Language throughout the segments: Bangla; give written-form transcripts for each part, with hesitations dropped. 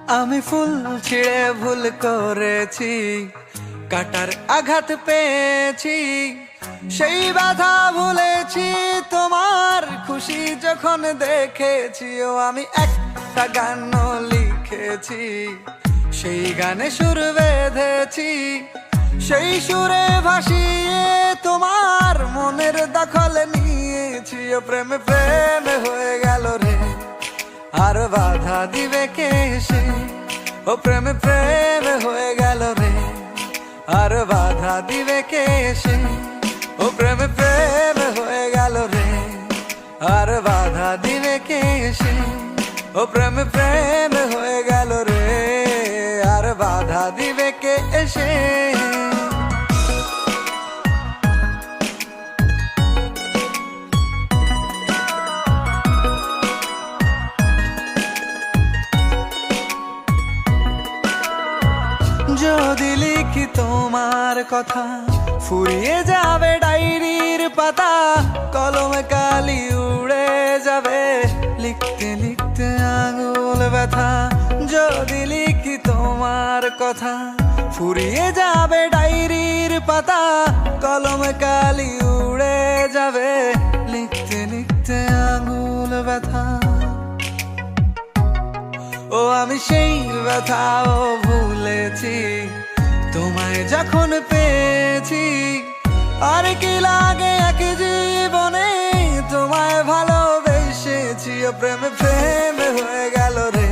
আমি ফুল ছিঁড়ে ভুল করেছি, কাটার আঘাত পেয়েছি, সেই ব্যথা ভুলেছি তোমার খুশি যখন দেখেছি। ও আমি একটা গান লিখেছি, সেই গানে সুর বেঁধেছি, সেই সুরে ভাসিয়ে তোমার মনের দখল নিয়েছি। ও প্রেমে প্রেমে হয়ে গেল রে, আর বাধা দিবে কে সে? ও প্রেমে প্রেমে হয়ে গেল রে, আর বাধা দিবে কে সে? ও প্রেমে প্রেমে হয়ে গেল রে, আর বাধা দিবে কে সে? ও প্রেমে প্রেমে হয়ে গেল রে, আর বাধা দিবে কে এসে? যদি লিখি তোমার কথা, ফুরিয়ে যাবে ডায়েরির পাতা, কলমে কালি উড়ে যাবে, লিখতে লিখতে আঙুল ব্যথা। যদি লিখি তোমার কথা, ফুরিয়ে যাবে ডায়েরির পাতা, কলমে কালি উড়ে যাবে, লিখতে লিখতে আঙুল ব্যথা। ও আমি সেই ব্যথাও ভুলেছি, তোমায় যখন পেয়েছি। আর কি লাগে এক জীবনে, তোমায় ভালোবেসেছি। ও প্রেমে প্রেমে হয়ে গেল রে,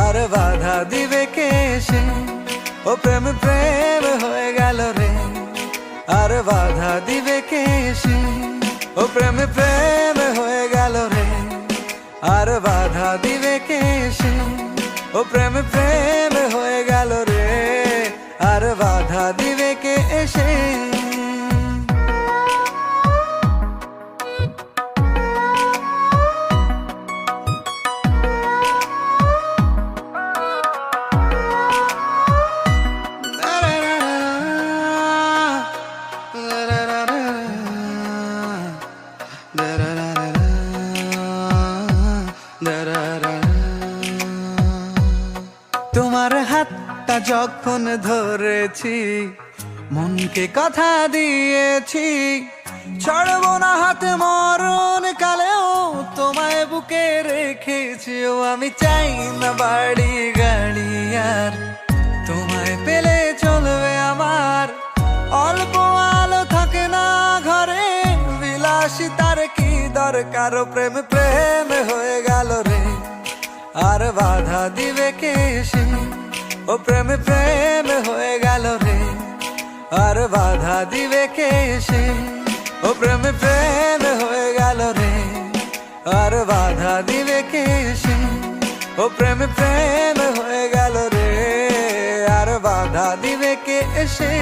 আর বাধা দিবে কে সে? ও প্রেমে প্রেমে হয়ে গেল রে, আর বাধা দিবে কে সে? ও প্রেমে প্রেমে হয়ে গেল রে, আর বাধা দিবে কে সে? ও প্রেমে প্রেমে হয়ে গেল রে, আর বাধা দিবে কে এসে? তোমার হাতটা যখন ধরেছি, মনকে কথা দিয়েছি, ছাড়বো না হাতে মরণ কালেও তোমায় বুকে রেখেছি। ও আমি চাই না বাড়ি গাড়ি আর, তোমায় পেলে চলবে আমার। অল্প আলো থাকে না ঘরে, বিলাসিতার কি দরকার? ও প্রেমে প্রেমে হয়ে গেল রে, আর বাধা দিবে কে সে? ও প্রেমে প্রেমে হয়ে গেল রে, আর বাধা দিবে কে সে? ও প্রেমে প্রেমে হয়ে গেল রে, আর বাধা দিবে কে সে? ও প্রেমে প্রেমে হয়ে গেল রে, আর বাধা দিবে কে এসে?